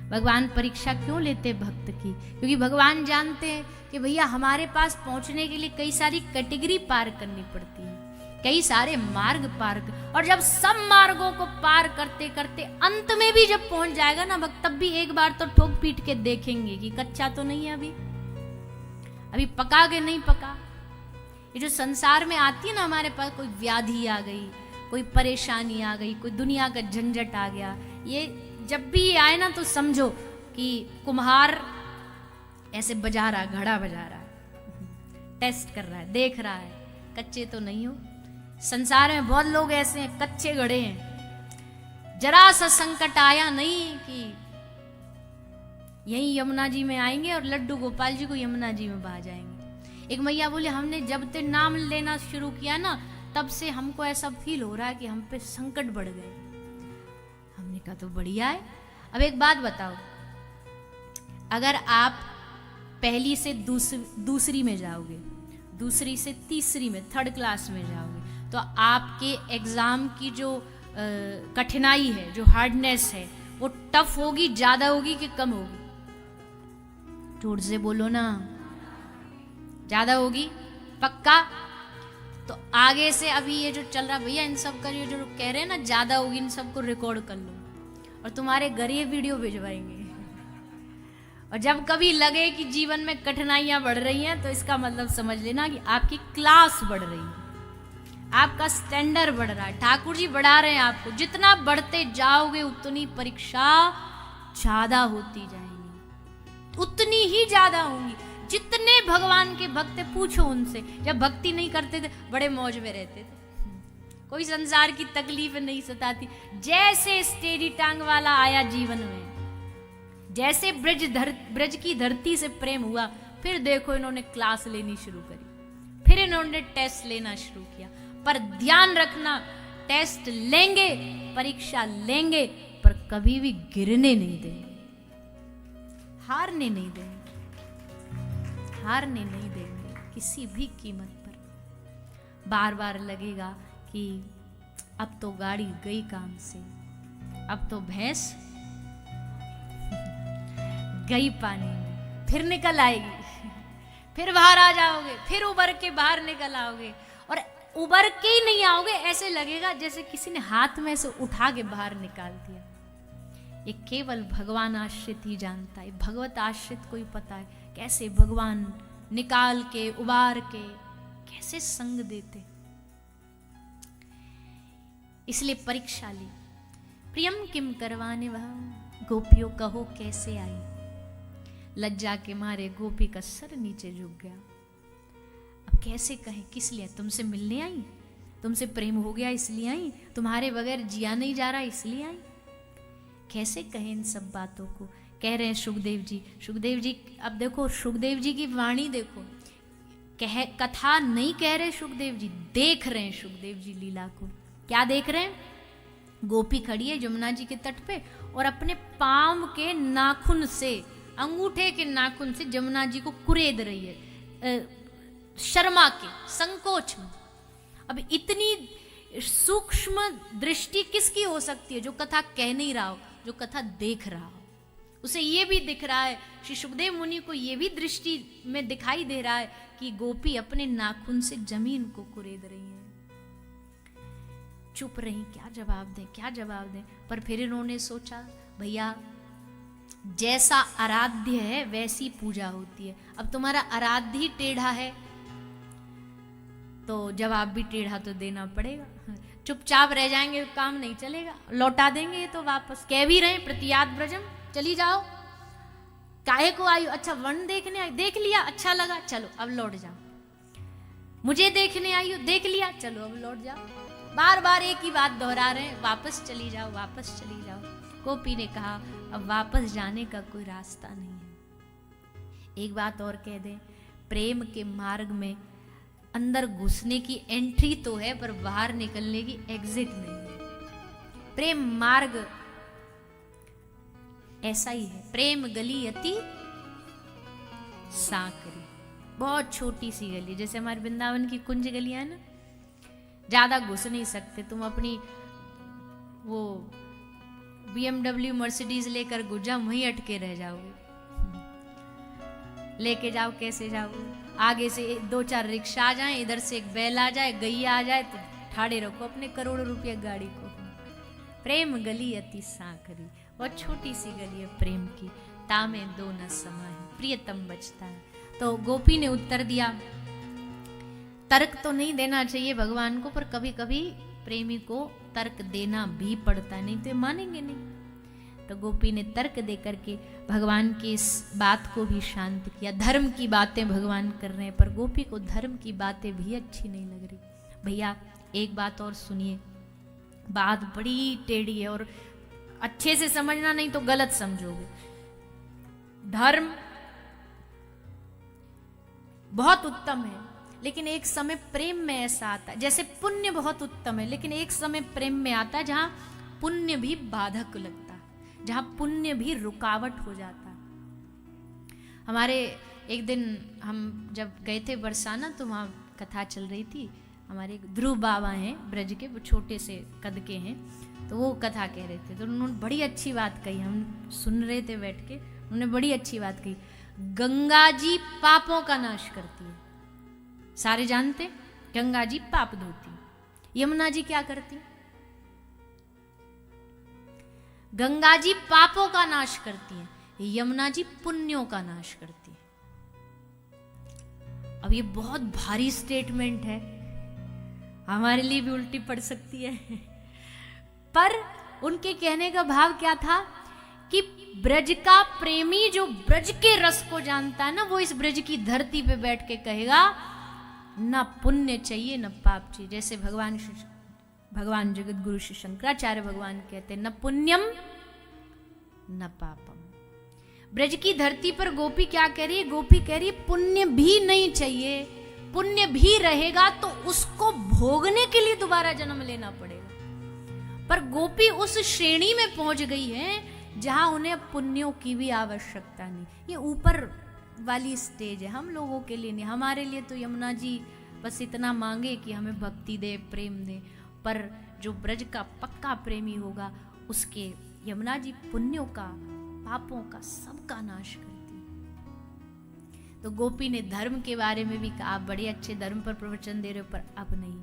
भगवान परीक्षा क्यों लेते भक्त की? क्योंकि भगवान जानते हैं कि भैया हमारे पास पहुंचने के लिए कई सारी कैटेगरी पार करनी पड़ती है, कई सारे मार्ग पार और जब सब मार्गों को पार करते करते अंत में भी जब पहुंच जाएगा ना भक्त, तब भी एक बार तो ठोक पीट के देखेंगे कि कच्चा तो नहीं है, अभी पका के नहीं पका। ये जो संसार में आती है ना हमारे पास, कोई व्याधि आ गई, कोई परेशानी आ गई, कोई दुनिया का झंझट आ गया, ये जब भी ये आए ना तो समझो कि कुम्हार ऐसे बजा रहा, घड़ा बजा रहा है, टेस्ट कर रहा है, देख रहा है कच्चे तो नहीं हो। संसार में बहुत लोग ऐसे हैं कच्चे घड़े हैं, जरा सा संकट आया नहीं कि यही यमुना जी में आएंगे और लड्डू गोपाल जी को यमुना जी में बहा जाएंगे। एक मैया बोले हमने जब से नाम लेना शुरू किया ना, तब से हमको ऐसा फील हो रहा है कि हम पे संकट बढ़ गए। हमने कहा तो बढ़िया है। अब एक बात बताओ, अगर आप पहली से दूसरी में जाओगे, दूसरी से तीसरी में, थर्ड क्लास में जाओगे, तो आपके एग्जाम की जो कठिनाई है, जो हार्डनेस है, वो टफ होगी, ज्यादा होगी कि कम होगी? जोर से बोलो ना, ज्यादा होगी पक्का? तो आगे से अभी ये जो चल रहा भैया, इन सब का ये जो कह रहे हैं ना ज्यादा होगी, इन सबको रिकॉर्ड कर लो और तुम्हारे घर ये वीडियो भिजवाएंगे। और जब कभी लगे कि जीवन में कठिनाइयां बढ़ रही हैं, तो इसका मतलब समझ लेना कि आपकी क्लास बढ़ रही है, आपका स्टैंडर्ड बढ़ रहा है, ठाकुर जी बढ़ा रहे हैं आपको। जितना बढ़ते जाओगे उतनी परीक्षा ज्यादा होती जाएगी, उतनी ही ज्यादा होंगी। जितने भगवान के भक्त पूछो उनसे, जब भक्ति नहीं करते थे बड़े मौज में रहते थे, कोई संसार की तकलीफ नहीं सताती। जैसे स्टेडी टांग वाला आया जीवन में, जैसे ब्रज की धरती से प्रेम हुआ, फिर देखो इन्होंने क्लास लेनी शुरू करी, फिर इन्होंने टेस्ट लेना शुरू किया। पर ध्यान रखना, टेस्ट लेंगे, परीक्षा लेंगे, पर कभी भी गिरने नहीं देंगे, हारने नहीं देंगे, हारने नहीं देंगे किसी भी कीमत पर। बार बार लगेगा कि अब तो गाड़ी गई काम से, अब तो भैंस गई पानी में, फिर निकल आएगी, फिर बाहर आ जाओगे, फिर उबर के बाहर निकल आओगे, और उबर के ही नहीं आओगे, ऐसे लगेगा जैसे किसी ने हाथ में से उठा के बाहर निकाल दिया। ये केवल भगवान आश्रित ही जानता है, भगवत आश्रित को ही पता है कैसे भगवान निकाल के, उबार के, कैसे संग देते। इसलिए परीक्षा ली। प्रियम किम करवाने वह, गोपियों कहो कैसे आई। लज्जा के मारे गोपी का सर नीचे झुक गया। अब कैसे कहें, किस लिए? तुमसे मिलने आई, तुमसे प्रेम हो गया इसलिए आई, तुम्हारे बगैर जिया नहीं जा रहा इसलिए आई। कैसे कहें इन सब बातों को? कह रहे हैं सुखदेव जी, सुखदेव जी, अब देखो सुखदेव जी की वाणी देखो, कथा नहीं कह रहे सुखदेव जी, देख रहे हैं सुखदेव जी लीला को। क्या देख रहे हैं? गोपी खड़ी है यमुना जी के तट पे और अपने पांव के नाखून से, अंगूठे के नाखून से यमुना जी को कुरेद रही है, शर्मा के, संकोच में। अब इतनी सूक्ष्म दृष्टि किसकी हो सकती है? जो कथा कह नहीं रहा हो, जो कथा देख रहा हो। उसे ये भी दिख रहा है, श्री सुखदेव मुनि को ये भी दृष्टि में दिखाई दे रहा है कि गोपी अपने नाखून से जमीन को कुरेद रही है। चुप रही, क्या जवाब दें, क्या जवाब दें? पर फिर इन्होंने सोचा, भैया जैसा आराध्य है वैसी पूजा होती है। अब तुम्हारा आराध्य ही टेढ़ा है तो जवाब भी टेढ़ा तो देना पड़ेगा। चुपचाप रह जाएंगे काम नहीं चलेगा, लौटा देंगे ये तो वापस। कह भी रहे प्रतियात ब्रजम, चली जाओ, काहे को आई? अच्छा वन देखने आई, देख लिया, अच्छा लगा, चलो अब लौट जाओ। मुझे देखने आई हो, देख लिया, चलो अब लौट जाओ। बार बार एक ही बात दोहरा रहे हैं, वापस चली जाओ, वापस चली जाओ। गोपी ने कहा अब वापस जाने का कोई रास्ता नहीं है। एक बात और कह दें, प्रेम के मार्ग में अंदर घुसने की एंट्री तो है, पर बाहर निकलने की एग्जिट नहीं है। प्रेम मार्ग ऐसा ही है। प्रेम गली अति सांकरी, बहुत छोटी सी गली, जैसे हमारे वृंदावन की कुंज गलियां है ना, ज्यादा घुस नहीं सकते तुम। अपनी वो BMW मर्सिडीज लेकर गुजा वहीं अटके रह जाओगे। लेके जाओ कैसे जाओगे? आगे से 2-4 रिक्शा आ जाए, इधर से एक बैल आ जाए, गैया आ जाए, तो ठाड़े रखो अपने करोड़ों रुपये गाड़ी को। प्रेम गली अति सांकरी, बहुत छोटी सी गली है प्रेम की, तामे दो न समाए प्रियतम बचता है। तो गोपी ने उत्तर दिया, तर्क तो नहीं देना चाहिए भगवान को, पर कभी कभी प्रेमी को तर्क देना भी पड़ता है, नहीं तो मानेंगे नहीं। तो गोपी ने तर्क दे करके भगवान की इस बात को भी शांत किया। धर्म की बातें भगवान कर रहे हैं, पर गोपी को धर्म की बातें भी अच्छी नहीं लग रही। भैया एक बात और सुनिए, बात बड़ी टेढ़ी है और अच्छे से समझना, नहीं तो गलत समझोगे। धर्म बहुत उत्तम है, लेकिन एक समय प्रेम में ऐसा आता है, जैसे पुण्य बहुत उत्तम है, लेकिन एक समय प्रेम में आता है जहां पुण्य भी बाधक लगता है, जहां पुण्य भी रुकावट हो जाता है। हमारे एक दिन हम जब गए थे बरसाना, तो वहां कथा चल रही थी। हमारे एक ध्रुव बाबा हैं ब्रज के, वो छोटे से कद के हैं, तो वो कथा कह रहे थे, तो उन्होंने बड़ी अच्छी बात कही, हम सुन रहे थे बैठ के, उन्होंने बड़ी अच्छी बात कही, गंगा जी पापों का नाश करती है। सारे जानते, गंगा जी पाप धोती, यमुना जी क्या करती? गंगा जी पापों का नाश करती है, यमुना जी पुण्यों का नाश करती है। अब ये बहुत भारी स्टेटमेंट है, हमारे लिए भी उल्टी पड़ सकती है, पर उनके कहने का भाव क्या था कि ब्रज का प्रेमी जो ब्रज के रस को जानता है ना, वो इस ब्रज की धरती पे बैठ के कहेगा ना पुण्य चाहिए न पाप चाहिए। जैसे भगवान जगत गुरु श्री शंकराचार्य भगवान कहते हैं, न पुण्यम न पापम। ब्रज की धरती पर गोपी क्या कह रही है? गोपी कह रही है पुण्य भी नहीं चाहिए, पुण्य भी रहेगा तो उसको भोगने के लिए दोबारा जन्म लेना पड़ेगा। पर गोपी उस श्रेणी में पहुंच गई है जहां उन्हें पुण्यों की भी आवश्यकता नहीं। ये ऊपर वाली स्टेज है, हम लोगों के लिए नहीं। हमारे लिए तो यमुना जी बस इतना मांगे कि हमें भक्ति दे, प्रेम दे, पर जो ब्रज का पक्का प्रेमी होगा उसके यमुना जी पुण्यों का, पापों का, सबका नाश करती है। तो गोपी ने धर्म के बारे में भी कहा, आप बड़े अच्छे धर्म पर प्रवचन दे रहे हो, पर अब नहीं।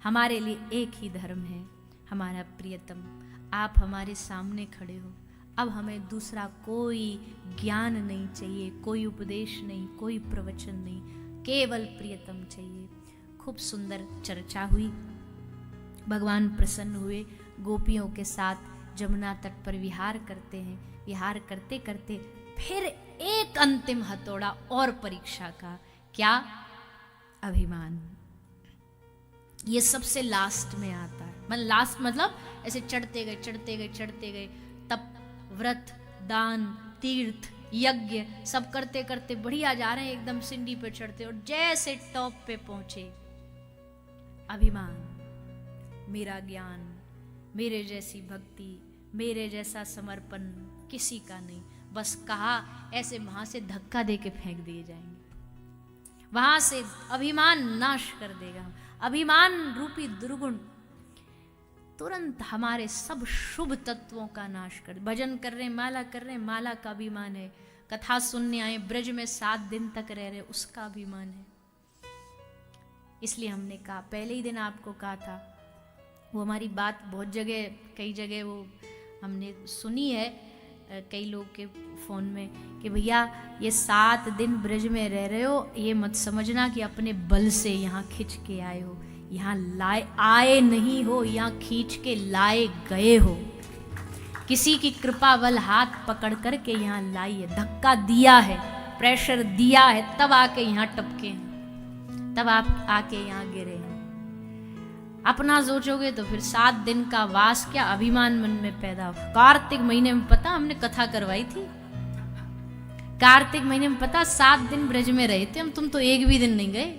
हमारे लिए एक ही धर्म है, हमारा प्रियतम, आप हमारे सामने खड़े हो। अब हमें दूसरा कोई ज्ञान नहीं चाहिए, कोई उपदेश नहीं, कोई प्रवचन नहीं, केवल प्रियतम चाहिए। खूब सुंदर चर्चा हुई, भगवान प्रसन्न हुए, गोपियों के साथ जमुना तट पर विहार करते हैं। विहार करते करते फिर एक अंतिम हथौड़ा और परीक्षा का, क्या? अभिमान। ये सबसे लास्ट में आता है, मतलब लास्ट मतलब ऐसे चढ़ते गए चढ़ते गए चढ़ते गए, तप, व्रत, दान, तीर्थ, यज्ञ सब करते करते बढ़िया जा रहे हैं, एकदम सिंडी पे चढ़ते, और जैसे टॉप पे पहुंचे, अभिमान, मेरा ज्ञान, मेरे जैसी भक्ति, मेरे जैसा समर्पण किसी का नहीं। बस कहा ऐसे वहां से धक्का दे के फेंक दिए जाएंगे, वहां से अभिमान नाश कर देगा। अभिमान रूपी दुर्गुण तुरंत हमारे सब शुभ तत्वों का नाश कर। भजन कर रहे हैं, माला कर रहे हैं, माला का अभिमान है। कथा सुनने आए, ब्रज में 7 दिन तक रह रहे, उसका अभिमान है। इसलिए हमने कहा, पहले ही दिन आपको कहा था, वो हमारी बात बहुत जगह, कई जगह वो हमने सुनी है, कई लोग के फोन में, कि भैया ये 7 दिन ब्रज में रह रहे हो, ये मत समझना कि अपने बल से यहाँ खींच के आए हो, यहाँ लाए आए नहीं हो, यहाँ खींच के लाए गए हो। किसी की कृपा बल हाथ पकड़ करके यहाँ लाई है, धक्का दिया है, प्रेशर दिया है, तब आके यहाँ टपके हैं, तब आप आके यहाँ गिरे हैं। अपना सोचोगे तो फिर 7 दिन का वास क्या, अभिमान मन में पैदा हो। कार्तिक महीने में पता हमने कथा करवाई थी, कार्तिक महीने में पता 7 दिन ब्रज में रहे थे हम, तुम तो एक भी दिन नहीं गए।